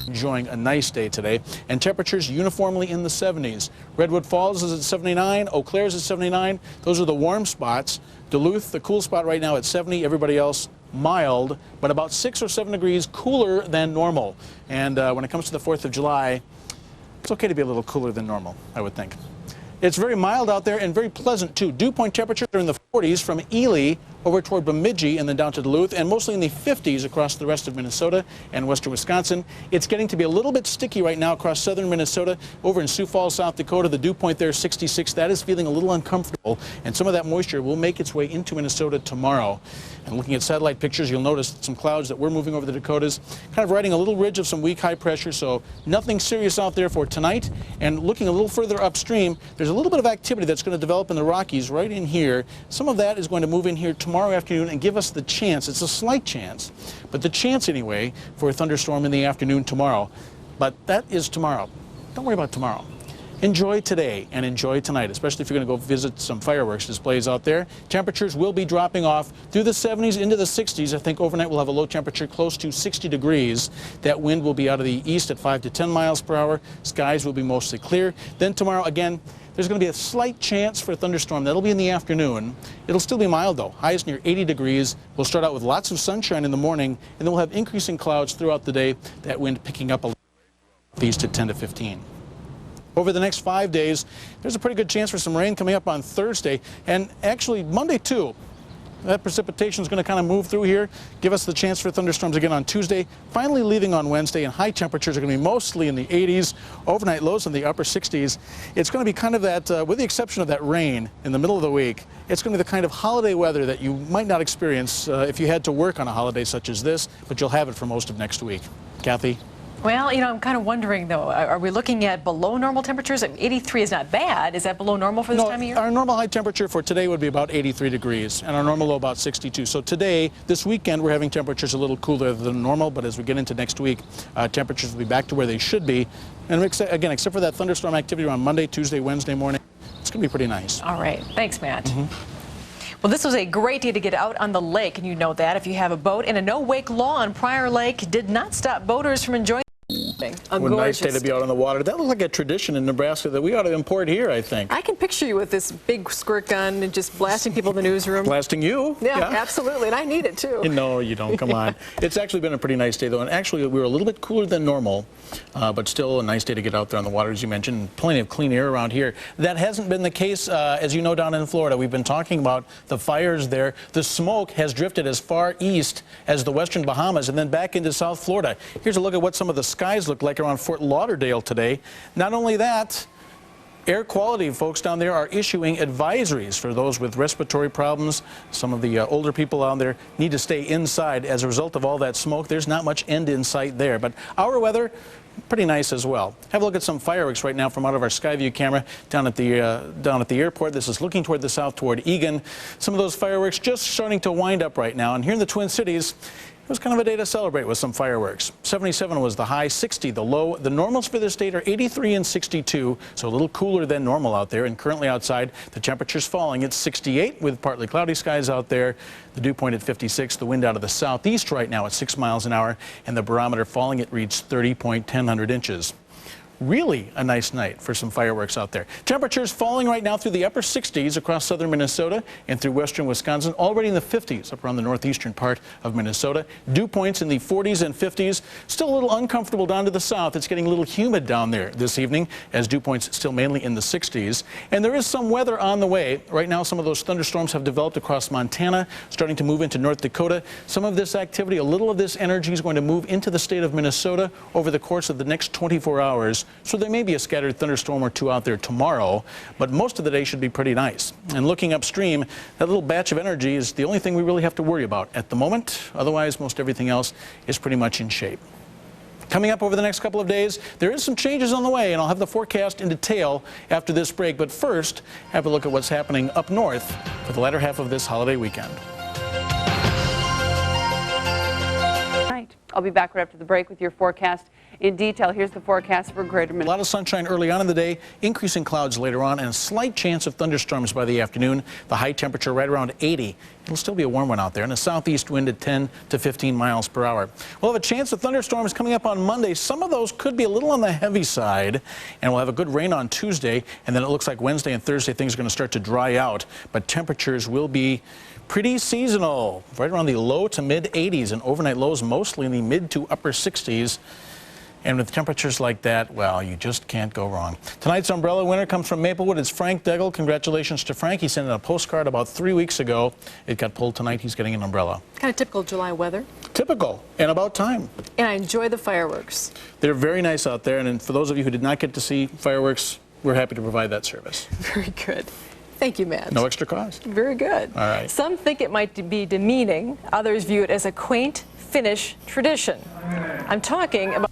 enjoying a nice day today, and temperatures uniformly in the 70s. Redwood Falls is at 79, Eau Claire is at 79. Those are the warm spots. Duluth, the cool spot right now at 70. Everybody else mild, but about 6 or 7 degrees cooler than normal. And when it comes to the 4th of July, it's okay to be a little cooler than normal, I would think. It's very mild out there and very pleasant, too. Dew point temperatures are in the 40s from Ely over toward Bemidji and then down to Duluth, and mostly in the 50s across the rest of Minnesota and western Wisconsin. It's getting to be a little bit sticky right now across southern Minnesota. Over in Sioux Falls, South Dakota, the dew point there is 66. That is feeling a little uncomfortable, and some of that moisture will make its way into Minnesota tomorrow. And looking at satellite pictures, you'll notice some clouds that were moving over the Dakotas, kind of riding a little ridge of some weak high pressure, so nothing serious out there for tonight. And looking a little further upstream, there's a little bit of activity that's going to develop in the Rockies right in here. Some of that is going to move in here tomorrow afternoon and give us the chance, it's a slight chance, but the chance anyway, for a thunderstorm in the afternoon tomorrow. But that is tomorrow. Don't worry about tomorrow. Enjoy today and enjoy tonight, especially if you're going to go visit some fireworks displays out there. Temperatures will be dropping off through the 70s into the 60s. I think overnight we'll have a low temperature close to 60 degrees. That wind will be out of the east at 5 to 10 miles per hour. Skies will be mostly clear. Then tomorrow, again, there's going to be a slight chance for a thunderstorm. That'll be in the afternoon. It'll still be mild, though. Highs near 80 degrees. We'll start out with lots of sunshine in the morning, and then we'll have increasing clouds throughout the day. That wind picking up a little east at 10 to 15. Over the next 5 days, there's a pretty good chance for some rain coming up on Thursday, and actually Monday, too. That precipitation is going to kind of move through here, give us the chance for thunderstorms again on Tuesday, finally leaving on Wednesday, and high temperatures are going to be mostly in the 80s, overnight lows in the upper 60s. It's going to be kind of that, with the exception of that rain in the middle of the week, it's going to be the kind of holiday weather that you might not experience if you had to work on a holiday such as this, but you'll have it for most of next week. Kathy? Well, you know, I'm kind of wondering, though, are we looking at below normal temperatures? 83 is not bad. Is that below normal for this time of year? Our normal high temperature for today would be about 83 degrees, and our normal low about 62. So today, this weekend, we're having temperatures a little cooler than normal, but as we get into next week, temperatures will be back to where they should be. And again, except for that thunderstorm activity on Monday, Tuesday, Wednesday morning, it's going to be pretty nice. All right. Thanks, Matt. Well, this was a great day to get out on the lake, and you know that. If you have a boat, and a no-wake law on Prior Lake did not stop boaters from enjoying a nice day to be out on the water. That looks like a tradition in Nebraska that we ought to import here, I think. I can picture you with this big squirt gun and just blasting people in the newsroom. Blasting you? Yeah, absolutely, and I need it too. No, you don't. Come on. It's actually been a pretty nice day, though, and actually we were a little bit cooler than normal, but still a nice day to get out there on the water, as you mentioned. Plenty of clean air around here. That hasn't been the case, as you know, down in Florida. We've been talking about the fires there. The smoke has drifted as far east as the western Bahamas and then back into South Florida. Here's a look at what some of the skies look like around Fort Lauderdale today. Not only that, air quality folks down there are issuing advisories for those with respiratory problems. Some of the older people out there need to stay inside as a result of all that smoke. There's not much end in sight there, but our weather pretty nice as well. Have a look at some fireworks right now from out of our Skyview camera down at the airport. This is looking toward the south, toward Egan. Some of those fireworks just starting to wind up right now, and here in the Twin Cities, it was kind of a day to celebrate with some fireworks. 77 was the high, 60 the low. The normals for this date are 83 and 62, so a little cooler than normal out there. And currently outside, the temperature's falling. It's 68 with partly cloudy skies out there. The dew point at 56, the wind out of the southeast right now at 6 miles an hour, and the barometer falling. It reached 30.10 inches. Really a nice night for some fireworks out there. Temperatures falling right now through the upper 60s across southern Minnesota and through western Wisconsin, already in the 50s up around the northeastern part of Minnesota. Dew points in the 40s and 50s. Still a little uncomfortable down to the south. It's getting a little humid down there this evening as dew points still mainly in the 60s. And there is some weather on the way. Right now, some of those thunderstorms have developed across Montana, starting to move into North Dakota. Some of this activity, a little of this energy is going to move into the state of Minnesota over the course of the next 24 hours. So there may be a scattered thunderstorm or two out there tomorrow, but most of the day should be pretty nice. And looking upstream, that little batch of energy is the only thing we really have to worry about at the moment. Otherwise, most everything else is pretty much in shape. Coming up over the next couple of days, there is some changes on the way, and I'll have the forecast in detail after this break. But first, have a look at what's happening up north for the latter half of this holiday weekend. I'll be back right after the break with your forecast in detail. Here's the forecast for Greater A Minneapolis. lot of sunshine early on in the day, increasing clouds later on, and a slight chance of thunderstorms by the afternoon. The high temperature right around 80. It'll still be a warm one out there, and a southeast wind at 10 to 15 miles per hour. We'll have a chance of thunderstorms coming up on Monday. Some of those could be a little on the heavy side, and we'll have a good rain on Tuesday, and then it looks like Wednesday and Thursday things are going to start to dry out, but temperatures will be pretty seasonal, right around the low to mid 80s, and overnight lows mostly in the mid to upper 60s. And with temperatures like that, well, you just can't go wrong. Tonight's umbrella winner comes from Maplewood. It's Frank Deggle. Congratulations to Frank. He sent in a postcard about 3 weeks ago. It got pulled tonight. He's getting an umbrella. Kind of typical July weather. Typical, and about time. And I enjoy the fireworks. They're very nice out there, and for those of you who did not get to see fireworks, we're happy to provide that service. Very good. Thank you, Matt. No extra cost. Very good. All right. Some think it might be demeaning. Others view it as a quaint Finnish tradition. I'm talking about